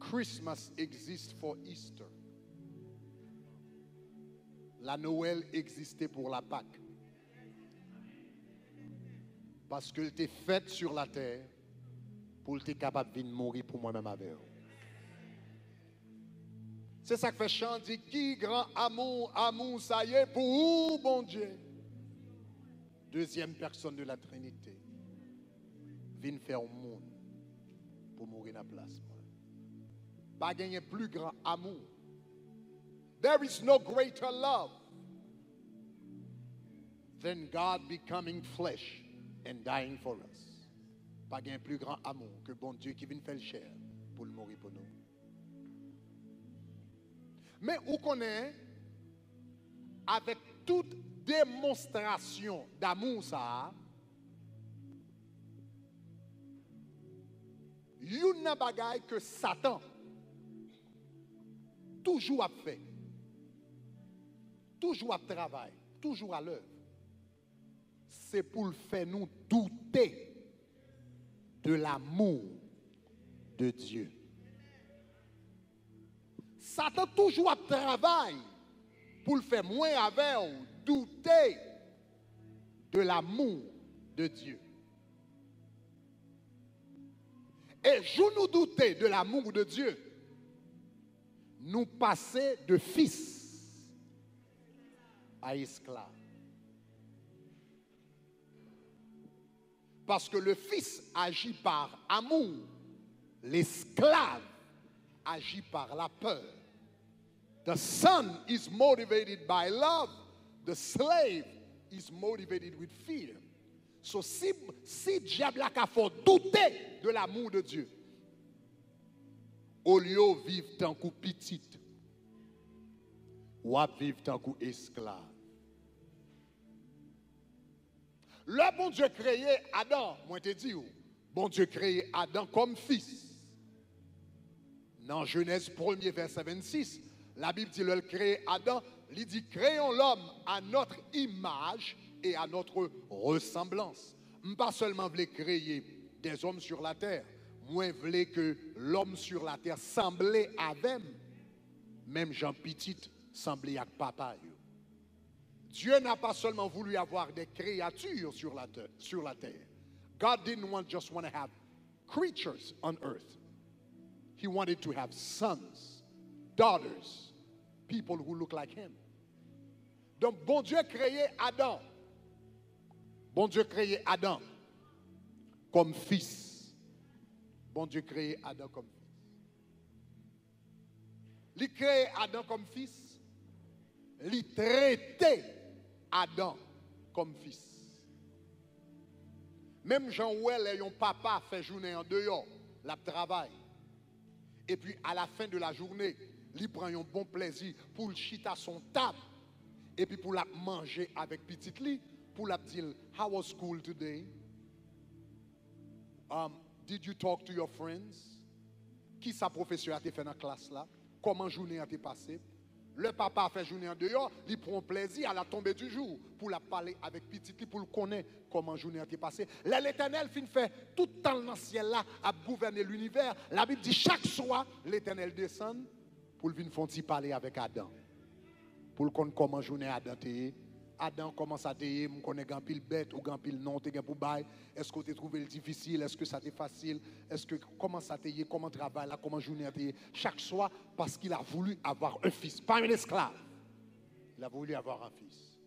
Christmas exists for Easter. La Noël existait pour la Pâque. Parce qu'elle était faite sur la terre pour être capable de mourir pour moi-même avec elle. C'est ça que fait chant dit qui grand amour, amour, ça y est pour vous, bon Dieu. Deuxième personne de la Trinité. Vient faire au monde pour mourir dans la place. Pas gagner plus grand amour. There is no greater love than God becoming flesh and dying for us. Pas gagner plus grand amour que bon Dieu qui vient faire chair pour le mourir pour nous. Mais on connaît, avec toute démonstration d'amour, ça, il y a un bagage que Satan toujours a fait, toujours à travail, toujours à l'œuvre. C'est pour le faire nous douter de l'amour de Dieu. Satan toujours à travail pour le faire moins avec ou douter de l'amour de Dieu. Et je nous douter de l'amour de Dieu, nous passer de fils à esclave. Parce que le fils agit par amour, l'esclave agit par la peur. The son is motivated by love, the slave is motivated with fear. So si diable a fait douter de l'amour de Dieu, au lieu de vivre tant que petit, ou à vivre tant que esclave. Le bon Dieu créé Adam, moi te dis, bon Dieu créé Adam comme fils. Dans Genèse 1er verset 26, la Bible dit le créé Adam, il dit créons l'homme à notre image et à notre ressemblance. Pas seulement voulait créer des hommes sur la terre, moi voulais que l'homme sur la terre semblait avec même Jean Petit semblait avec papa. Dieu n'a pas seulement voulu avoir des créatures sur la terre. God didn't just want to have creatures on earth. He wanted to have sons, daughters, people who look like him. Donc, bon Dieu créé Adam. Bon Dieu créé Adam comme fils. Bon Dieu créé Adam comme fils. Il créé Adam comme fils. Il traitait Adam comme fils. Même Jean-Ouel et son papa fait journée en dehors, la travail. Et puis à la fin de la journée, il prend un bon plaisir pour le chita son table. Et puis pour la manger avec petit lit, pour la dire, how was school today? Did you talk to your friends? Qui sa professeur a fait dans la classe là? Comment journée a été passée? Le papa a fait journée en dehors, il prend plaisir à la tombée du jour pour la parler avec petit lit, pour le connaître comment journée a été passée. L'Éternel fin fait tout le temps dans le ciel là à gouverner l'univers. La Bible dit chaque soir l'Éternel descend pour venir faire parler avec Adam. Pour le connaître comment journée Adam était. Adam commence à dire, je connais un pile bête ou un pile non, tu pour bail. Est-ce que tu as trouvé le difficile? Est-ce que ça t'est facile? Est-ce que comment ça t'est, comment travail là, comment journée a été? Chaque soir, parce qu'il a voulu avoir un fils, pas un esclave. Il a voulu avoir un fils.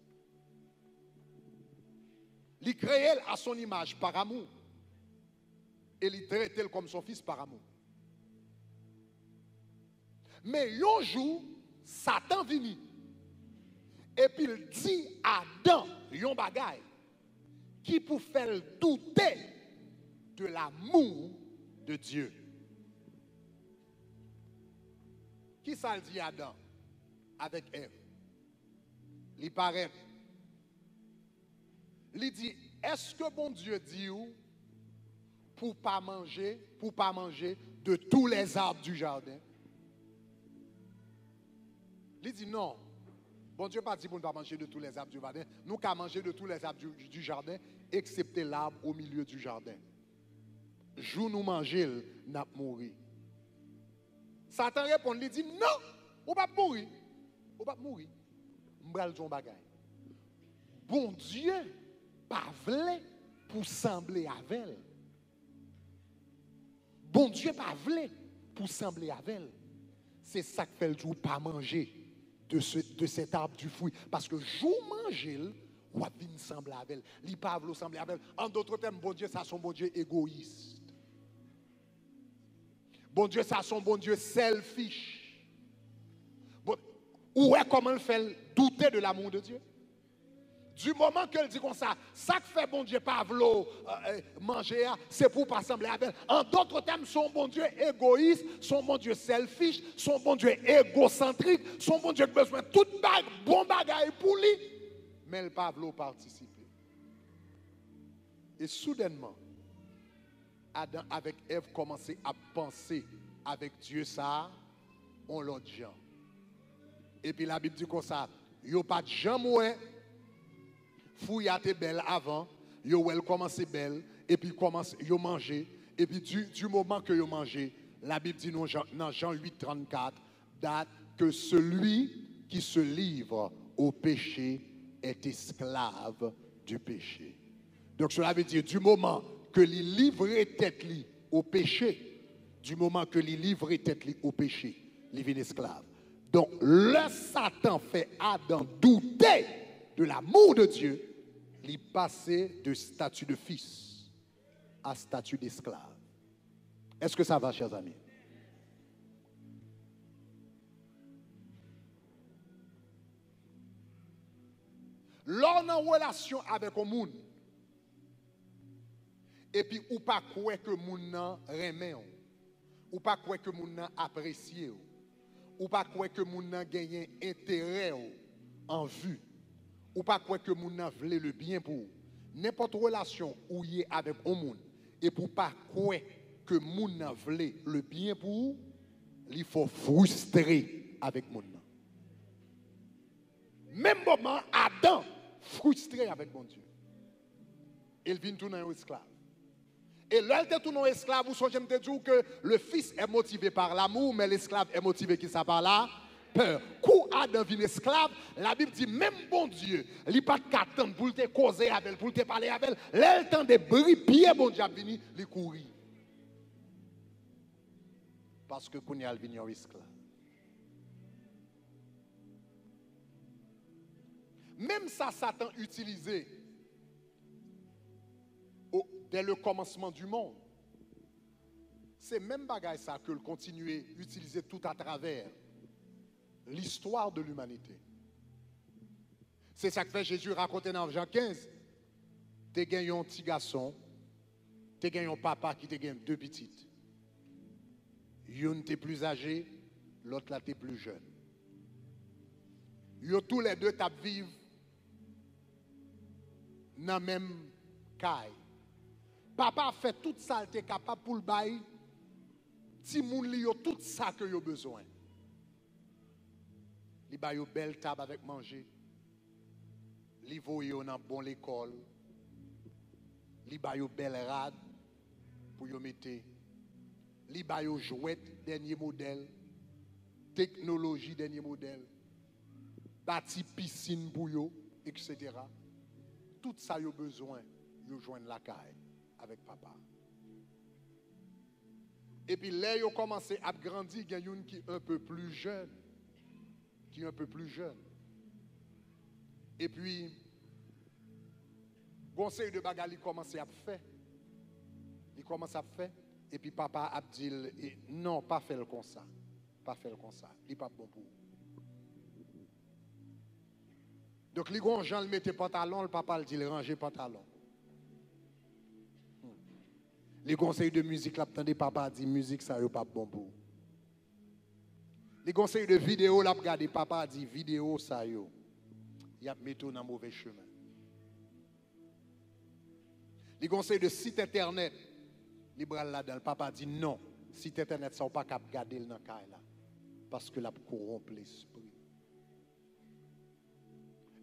Il créé à son image par amour. Et il traitait comme son fils par amour. Mais un jour, Satan vient. Et puis il dit à Adam, yon bagay, qui pour faire douter de l'amour de Dieu. Qui ça dit à Adam avec Ève? Il paraît. Il dit, est-ce que bon Dieu dit pour pas manger de tous les arbres du jardin? Il dit non. Bon Dieu pas dit pour ne pas manger de tous les arbres du jardin. Nous qu'à manger de tous les arbres du jardin, excepté l'arbre au milieu du jardin. Jour nous manger, nous mourir. Satan répond, il dit non, ou pas mourir. Ou pas mourir. M'bral ton bagay. Bon Dieu, pas vle pour sembler avec elle. Bon Dieu, pas vle pour sembler avec elle. C'est ça que fait le jour pas manger de cet arbre du fruit. Parce que jour manger, ou va sembler avec elle. Li pas vle sembler avec elle. En d'autres termes, bon Dieu, ça son bon Dieu égoïste. Bon Dieu, ça son bon Dieu selfish. Bon, où est comment il fait douter de l'amour de Dieu? Du moment qu'elle dit comme ça que fait bon Dieu pas vouloir manger, c'est pour pas sembler avec elle. En d'autres termes, son bon Dieu égoïste, son bon Dieu selfish, son bon Dieu égocentrique, son bon Dieu qui a besoin de tout bon bagaille pour lui, mais elle pas vouloir participer. Et soudainement, Adam avec Ève commençaient à penser avec Dieu ça, on l'autre gens. Et puis la Bible dit comme ça, yo pas de gens ouais, fouille à tes belle avant, yo elle commence belle et puis commence yo manger et puis du moment que yo manger, la Bible dit dans Jean 8:34 date que celui qui se livre au péché est esclave du péché. Donc cela veut dire du moment que les livrer tête li au péché, du moment que les livrer tête li au péché, il devient esclave. Donc le Satan fait Adam douter de l'amour de Dieu, il passé de statut de fils à statut d'esclave. Est-ce que ça va, chers amis? L'on en relation avec un monde, et puis ou pas quoi que moun nan remet ou pas quoi que moun nan apprécie ou pas quoi que moun nan gagne intérêt en vue ou pas quoi que moun nan vle le bien pour n'importe relation ou y est avec un monde et pour pas quoi que moun nan vle le bien pour il faut frustrer avec moun nan. Même moment Adam frustré avec mon Dieu, il vient tourner un esclave. Et là, il tourne un esclave, vous songez me dire que le fils est motivé par l'amour, mais l'esclave est motivé qui ça par la peur. Quand Adam vient esclave, la Bible dit même bon Dieu, il n'y a pas de qu'attendre pour te causer avec elle, pour te parler avec elle. Là, il temps de briller, pied bon Dieu venu, il courir. Parce que quand il a venu un esclave. Même ça, Satan utilisé dès le commencement du monde. C'est même bagaille ça que le continuer d'utiliser tout à travers l'histoire de l'humanité. C'est ça que fait Jésus raconter dans Jean 15. Tu gagné un petit garçon, tu gagné un papa qui te gagne deux petites. Une t'es plus âgé, l'autre là t'es plus jeune. Yo tous les deux tap vivre dans même caille. Papa fait tout ça, il est capable pour le bail. Si moun li yo tout ça que yo besoin. Li ba yo belle table avec manger. Li vo yo dans bon l'école. Li ba yo belle rad pour yo mette. Li ba yo jouet dernier modèle. Technologie dernier modèle. Bâti piscine pour yo, etc. Tout ça yo besoin, yo joindre la caille avec papa. Et puis là, ils ont commencé à grandir, il y a une qui est un peu plus jeune. Qui est un peu plus jeune. Et puis, conseil de bagali commence à faire. Il commence à faire. Et puis papa a dit, non, pas faire comme ça. Pas faire comme ça. Il n'est pas bon pour vous. Donc, les grands gens le mettaient pantalon, le papa le dit, ranger pantalon. Les conseils de musique, là, attendez, papa dit musique, ça n'est pas bon pour vous. Les conseils de vidéo, là, regardez, papa dit vidéo, ça y est. Il y a mis tout dans mauvais chemin. Les conseils de site internet, les bras là-dedans, le papa dit non, site internet, ça n'a pas qu'à garder dans le cas là. Parce que la corrompt l'esprit.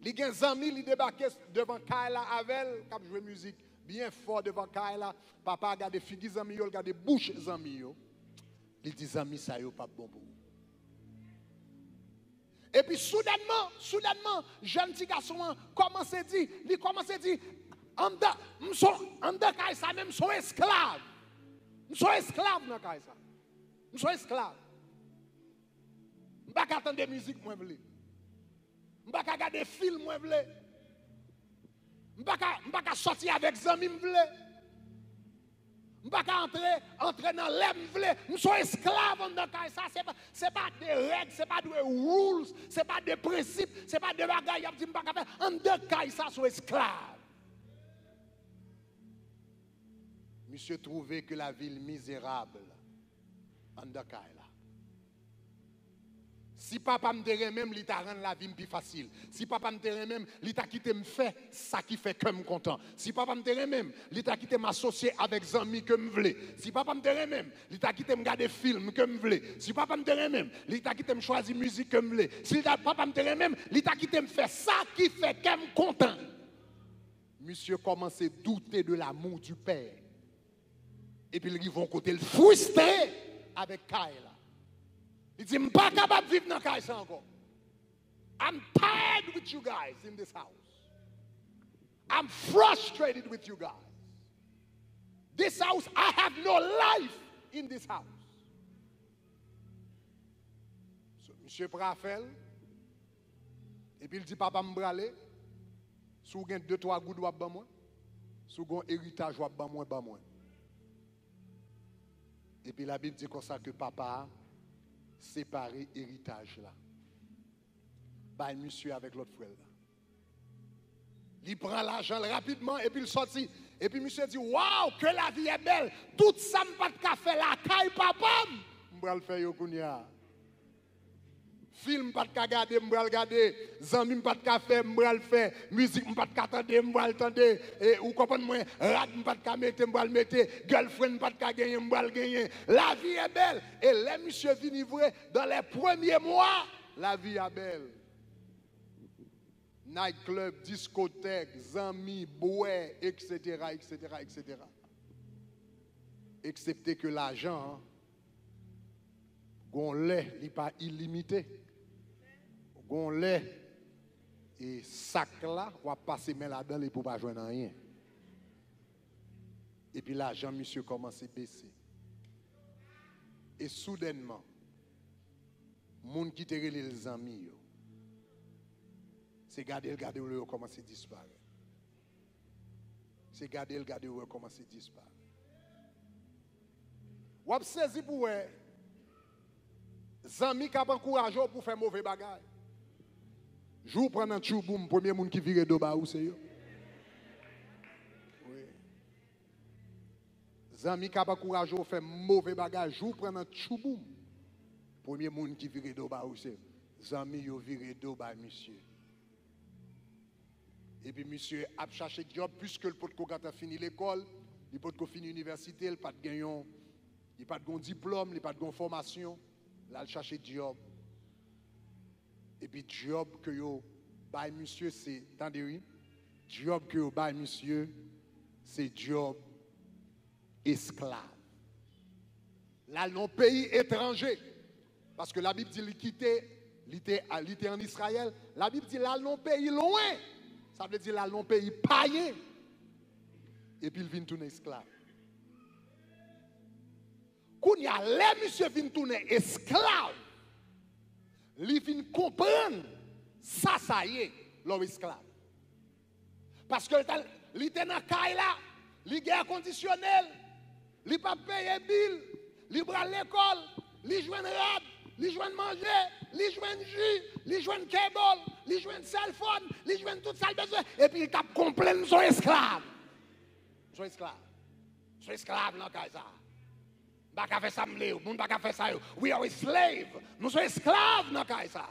Les amis, ils débarquent devant Kaila avec, qui jouer musique bien fort devant Kaila. Papa a gardé figues amis, il a gardé bouches amis. Il dit, amis, ça n'est pas bon pour vous. Et puis, soudainement, jeune petit garçon commence à dire, en dedans, ça même, sont esclaves. Nous sommes esclaves dans ça. Nous sommes esclaves. Je ne peux pas attendre de musique, moi, je ne peux pas regarder des films, moi, je ne peux pas sortir avec des amis, je ne peux pas entrer dans l'air, nous sommes esclaves dans ça. Ce n'est pas des règles, ce n'est pas des rules, ce n'est pas des principes, ce n'est pas des bagailles. En dedans, ça, sont esclaves. Monsieur trouvait que la ville misérable en dedans là. Si papa me dirait même, il t'a rendu la vie plus facile. Si papa me dirait même, il t'a quitté me fait ça qui fait que me content. Si papa me dirait même, il t'a quitté m'associer avec des amis que me voulais. Si papa me dirait même, il t'a quitté me regarder film que me voulais. Si papa me dirait même, il t'a quitté me choisir musique que me voulais. Si papa me dirait même, il t'a quitté me faire ça qui fait que me content. Monsieur commençait à douter de l'amour du père. Et puis ils vont côté le frustré avec Kyle. Il dit, je ne suis pas capable de vivre dans Kyle encore. I'm tired with you guys in this house. I'm frustrated with you guys. This house, I have no life in this house. So, monsieur Prafel, et puis il dit, papa m'brale, si vous avez 2-3 gouttes, vous avez moi. Si vous avez un héritage, vous avez moi. Et puis la Bible dit comme ça que papa séparé héritage là. Bah monsieur avec l'autre frère là. Il prend l'argent rapidement et puis il sortit. Et puis monsieur dit waouh que la vie est belle. Tout ça me pas de café là, caille papa. M'bral le faire yo kounya. Film pas de regarder, m'bral regarder. Zami pas de café, m'bral faire. Musique pas de attendre, m'bral attendre. Et ou comprendre moi, rad pas de mettre, m'bral mettre. Girlfriend pas de gagner, m'bral gagner. La vie est belle. Et les monsieur vini vrai dans les premiers mois, la vie est belle. Nightclub, discothèque, zami, bouet, etc. Excepté que l'argent, gon lait, il n'est pas illimité. Gon lait et sac là, on va passer main là-dedans et pour pas joindre rien. Et puis l'argent, monsieur, commence à baisser. Et soudainement, moun qui te relè les amis, c'est garder, où commence à disparaître. C'est garder, où commence à disparaître. Ou ap saisi pour zami qui a encouragé pour faire mauvais bagages. Jou prend un chouboum, premier monde qui vire de bas ou c'est yo. Oui. Zami qui a encouragé pour faire mauvais bagages, jou prend un chouboum. Premier monde qui vire de bas ou c'est zami yo vire de bas monsieur. Et puis monsieur a cherché job puisque le pot quand a fini l'école, il pot fini l'université, il pas de gagnon, il pas de diplôme, il pas de formation, là il cherche job. Et puis job que yo bail monsieur c'est tendez job que yo bail monsieur c'est job esclave. Là non pays étranger parce que la Bible dit il était en Israël, la Bible dit là non pays loin. Ça veut dire là non pays païen. Et puis il vient tourner esclave. Quand il y a les monsieur vient tourner esclave, il vient comprendre ça y est, l'homme esclave. Parce que il était dans la là, il a conditionnel, il n'a pas payé bill, il va à l'école, il joue rad, il joue manger, il joue jus, il joue cable, il joue cell phone, il joue tout ça besoin. Et puis il tape complet, nous sommes esclaves. Nous sommes esclaves. Nous sommes esclaves dans le ça. Nous ne faire ça, nous ne pas faire ça. We are slaves. Nous sommes esclaves dans le ça.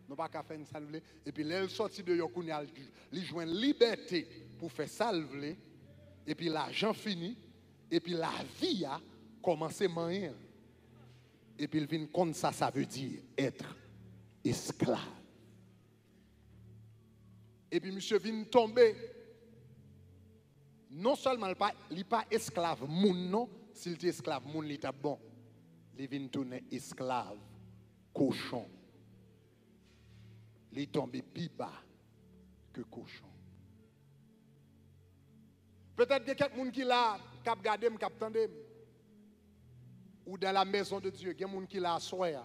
Nous ne pas faire ça. Et puis elle sortit de Yokounia, il joue une liberté pour faire ça. Et puis l'argent fini. Et puis la vie a commencé à manger. Et puis il vient comme ça veut dire être esclave. Et puis monsieur vient tomber. Non seulement il n'est pas esclave moun non, s'il était esclave moun il était bon. il vient tourner esclave, cochon. Il est tombé plus bas que cochon. Peut-être qu'il y a quelqu'un qui l'a, qui a regardé, qui a entendu. Ou dans la maison de Dieu, il y a quelqu'un qui l'a assoyé.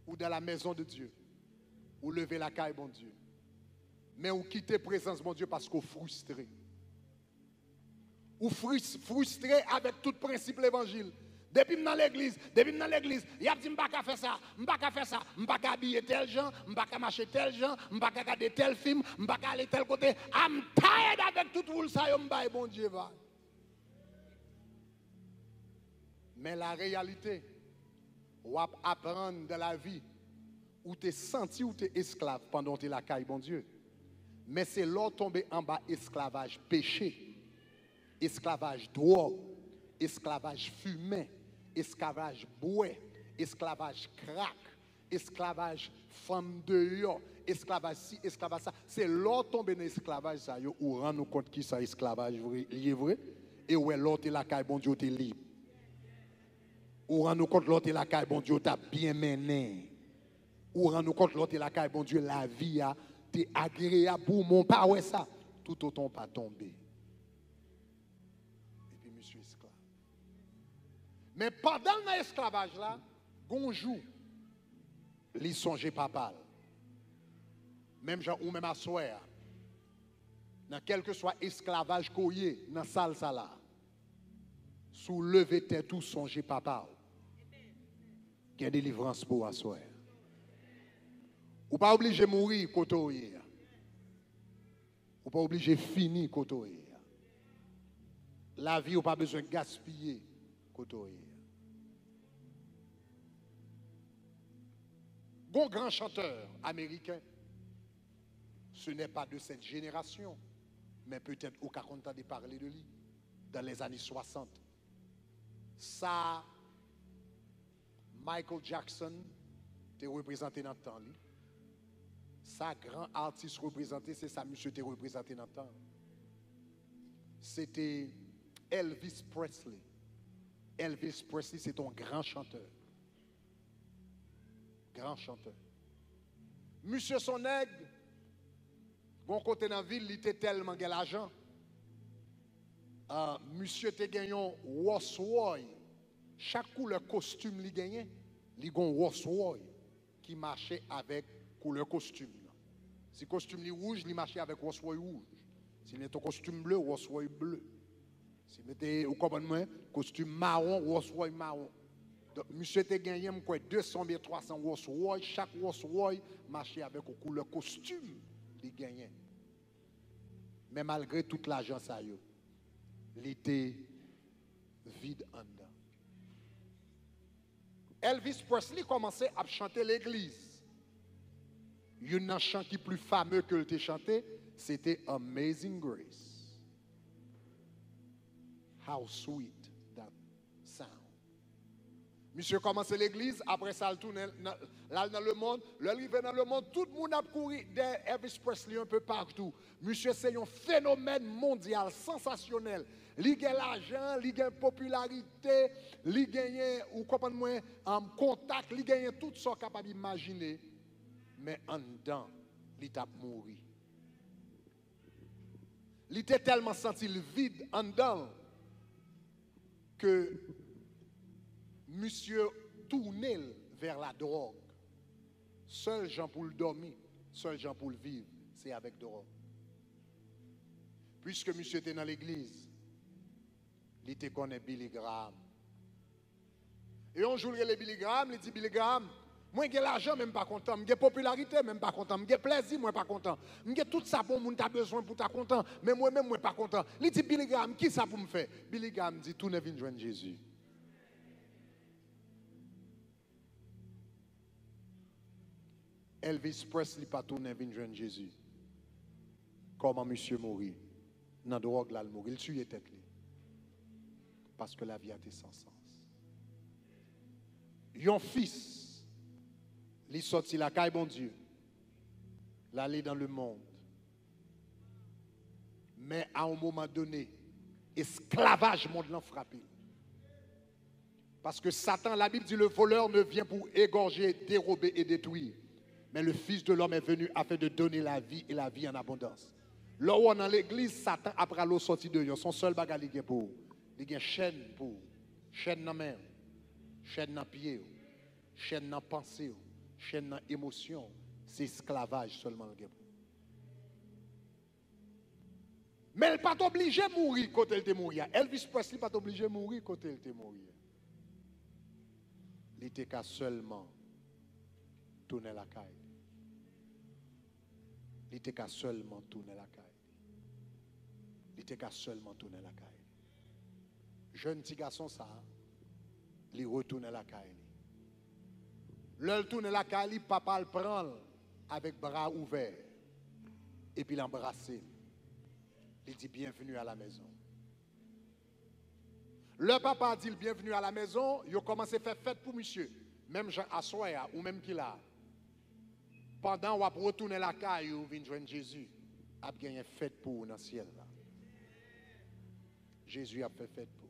Ou dans la maison de Dieu. Ou lever la caille, bon Dieu. Mais ou quitter la présence, bon Dieu, parce qu'on est frustré. Ou frustré avec tout principe de l'évangile. Depuis dans l'église, il y a dit, je ne peux pas faire ça, je ne peux pas faire ça, je ne peux pas habiller tel gens, je ne peux pas marcher tel gens, je ne peux pas regarder tel film, je ne peux pas aller tel côté. I'm tired avec tout le ça, bon Dieu va. Mais la réalité, on va apprendre de la vie où tu es senti ou tu es esclave pendant que tu es la caille, bon Dieu. Mais c'est là tomber en bas esclavage péché, esclavage drogue, esclavage fumé, esclavage bouet, esclavage crack, esclavage femme de yo, esclavage ci, esclavage ça. C'est là tomber dans l'esclavage ça, ou rend nous compte qui ça esclavage vrai, et où est l'autre la caille, bon Dieu, t'es libre. Ou rend nous compte l'autre la caille, bon Dieu, t'as bien mené. Ou rend nous compte l'autre la caille, bon Dieu, la vie a t'es agréable pour mon pas ouais ça, tout autant pas tomber. Mais pendant l'esclavage là, gonjou, li songe papa. Même gens ou même à soir. Dans quel que soit esclavage koyé, dans salle ça là. Sous lever tête tout songe papa. Qu'il y a délivrance pour à soir. Ou pas obligé mourir kotoye. Ou pas obligé finir kotoye. La vie ou pas besoin de gaspiller kotoye. Bon grand chanteur américain, ce n'est pas de cette génération, mais peut-être au cas content de parler de lui, dans les années 60. Ça, Michael Jackson, était représenté dans le temps. Ça, grand artiste représenté, c'est ça, monsieur, était représenté dans le temps. C'était Elvis Presley. Elvis Presley, c'est un grand chanteur. Grand chanteur. Monsieur Sonègue, bon côté dans la ville, il était tellement de l'argent. Monsieur te gagné un Rolls-Royce. Chaque couleur costume il gagnait, il a un Rolls-Royce qui marchait avec couleur costume. Si costume est rouge, il marchait avec Rolls-Royce rouge. Si il était costume bleu, Rolls-Royce bleu. Si il était, vous comprenez, costume marron, Rolls-Royce marron. Donc, monsieur te gagné 200 000, 300 Rolls-Royce. Chaque Rolls-Royce marchait avec une couleur costume. Il gagnait. Mais malgré toute l'argent, ça y est, il était vide en dedans. Elvis Presley commençait à chanter l'église. Il y a un chant qui est plus fameux que le chanté, c'était Amazing Grace. How sweet that sound. Monsieur commençait l'église, après ça, il tourne là dans le monde. L'arrivée dans le monde, tout le monde a couru d'Elvis Presley un peu partout. Monsieur, c'est un phénomène mondial, sensationnel. Il gagne l'argent, il gagne popularité, il gagne, ou comprenez-moi, contact, il gagne tout ce qu'on est capable d'imaginer. Mais en dedans, il t'a mouru. Il était tellement senti le vide en dedans que monsieur tournait vers la drogue. Seul gens pour le dormir, seul gens pour le vivre, c'est avec drogue. Puisque monsieur était dans l'église, il était connaît Billy Graham. Et on joue les Billy Graham, il dit Billy Graham, moi j'ai l'argent même pas content, j'ai popularité même pas content, j'ai plaisir moi pas content, j'ai tout ça pour moun t'as besoin pour t'as content, mais moi même moi pas content. Il dit Billy Graham, qui ça pour me faire? Billy Graham dit tout ne vient joindre Jésus. Elvis Presley pas tout ne vient joindre Jésus. Comment monsieur mourit? Dans drogue là, il mourit, il tue tête li. Parce que la vie a été sans sens. Yon fils, il sorti la caille bon Dieu, l'aller dans le monde. Mais à un moment donné, esclavage monde l'a frappé. Parce que Satan, la Bible dit, le voleur ne vient pour égorger, dérober et détruire. Mais le Fils de l'homme est venu afin de donner la vie et la vie en abondance. Là où on est dans l'église, Satan, après l'eau sorti de lui, son seul bagage, il est pour. Il y a une chaîne pour. Chaîne dans la main, chaîne dans le pied, chaîne dans la pensée, chaîne dans l'émotion. C'est esclavage seulement. Mais elle n'est pas obligée de mourir quand elle est morte. Elvis Presley n'est pas obligé de mourir quand elle est morte. Il était qu'à seulement tourner la caille. Il était qu'à seulement tourner la caille. Il était qu'à seulement tourner la caille. Jeune petit garçon, ça, il retourne la caille. L'heure tourne la caille, papa le prend avec bras ouverts. Et puis l'embrasser. Il dit bienvenue à la maison. Le papa dit bienvenue à la maison, il a commencé à faire fête pour monsieur. Même Jean Assoya ou même qu'il a. Pendant qu'on va retourner la caille ou vient joindre Jésus, a gagné fête pour vous dans le ciel là. Jésus a fait fête pour.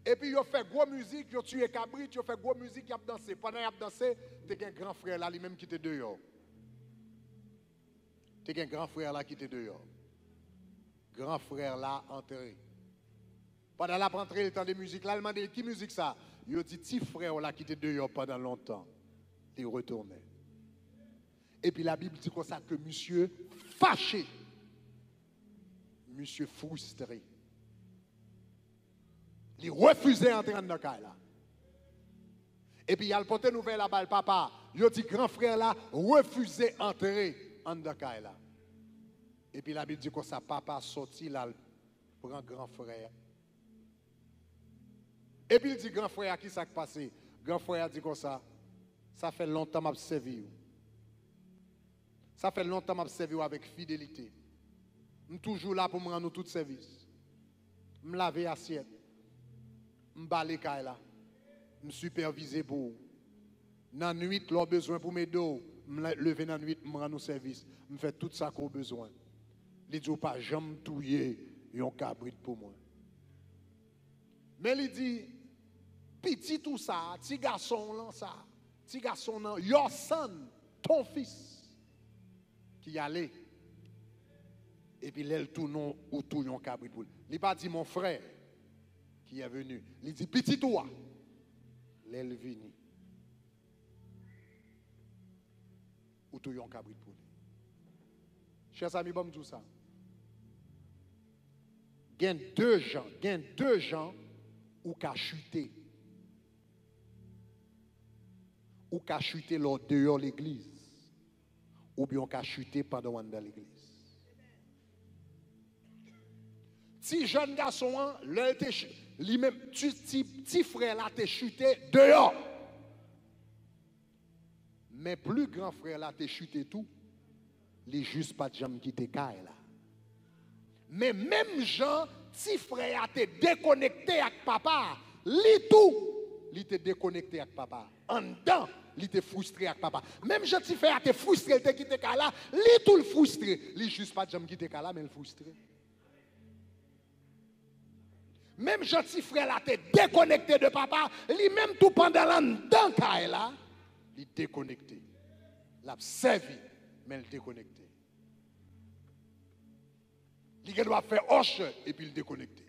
Et puis, il a fait gros musique, il a tué cabrit, il a fait gros musique, il a dansé. Pendant qu'il a dansé, il y a un grand frère là, lui-même qui était dehors. Il y a un grand frère là qui était dehors. Grand frère là, entré. Pendant la rentrée, le temps de musique, là, il m'a dit, qui musique ça? Il a dit, petit frère là qui était dehors pendant longtemps. Il retournait. Et puis la Bible dit comme ça que monsieur fâché, monsieur frustré. Il refusait d'entrer dans le cas là. Et puis il a le porté nouvelle là-bas, le papa. Il a dit, grand frère là, refusait d'entrer dans le cas là. Et puis la Bible dit que ça, papa sorti là, prend grand frère. Et puis il dit, grand frère, à qui ça qui passé? Grand frère a dit comme ça fait longtemps que je servi. Ça fait longtemps que je servi avec fidélité. Je suis toujours là pour me rendre tout service. Je me laver assiette. Je me balayer là. Je me superviser pour vous. Dans la nuit, l'on besoin pour mes dos. Je me lever dans la nuit, je me rendre au service. Je me fais tout ça qu'on a besoin. Il dit, pas jamais touiller un cabrit pour moi. Mais il dit, petit tout ça, petit garçon là, ça, petit garçon là, your son, ton fils, qui allait. Et puis il tourne ou tout un cabrit pour lui. Il n'a pas dit mon frère qui est venu. Il dit, petit toi, l'elle venu. Ou tout un cabrit pour lui. Chers amis, bon tout ça. Il y a deux gens ou qu'a chuté. Ou qu'a chuté dehors l'église. Ou bien qu'a chuté pendant qu'on est dans l'église. Si jeune garçon, lui-même, petit frère là, t'es chuté dehors. Mais plus grand frère là, t'es chuté tout. Les juste pas de jambes qui t'es caille là. Mais même Jean, si frère a été déconnecté avec papa, lui tout, il était déconnecté avec papa. En dedans, il était frustré avec papa. Même Jean, si frère a été frustré, il était quitté là, lui tout le frustré. Lui juste pas de jambes qui t'es là, mais il frustré. Même Jean, si frère a été déconnecté de papa, lui même tout pendant l'endant là, il est déconnecté. Il a servi, mais il est déconnecté. Il doit faire hoche et puis il déconnecté.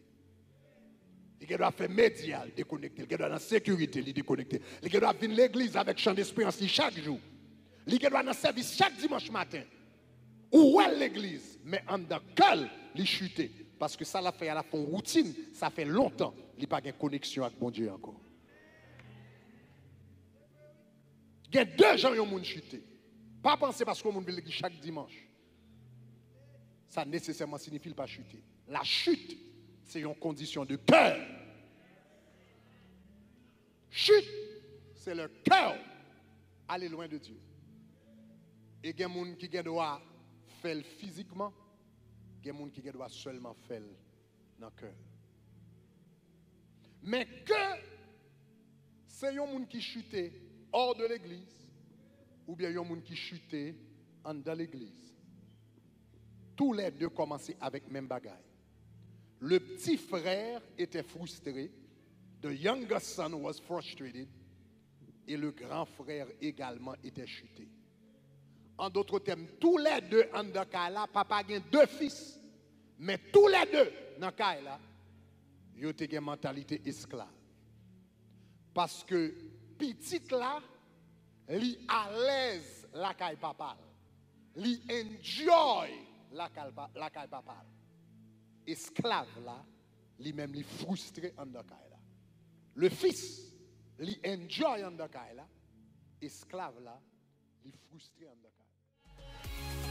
Il doit faire média, il déconnecté. Il doit dans la sécurité, il déconnecté. Il doit venir à l'église avec chant d'espérance chaque jour. Il doit dans le service chaque dimanche matin. Ou à l'église, mais en dans quel il chute. Parce que ça l'a fait à la fin routine, ça fait longtemps, il n'a pas de connexion avec mon Dieu encore. Il y a deux gens qui ont chuté. Pas penser parce qu'on veut l'église chaque dimanche. Ça nécessairement signifie pas chuter. La chute, c'est une condition de cœur. Chute, c'est le cœur. Aller loin de Dieu. Et il y a des gens qui doivent faire physiquement, il y a des gens qui doivent seulement faire dans le cœur. Mais que c'est un gens qui chute hors de l'église, ou bien un gens qui chute en dans l'église. Tous les deux commencent avec même bagaille. Le petit frère était frustré. The younger son was frustrated. Et le grand frère également était chuté. En d'autres termes, tous les deux en dans cas là, papa a deux fils. Mais tous les deux dans cas là, ils ont une mentalité esclave. Parce que petit là, li à l'aise la caille papa. Li enjoy la caille papa. Esclave là, li même li frustré en dans cas là. Le fils, li enjoy en dans cas là. Esclave là, li frustré en dans cas.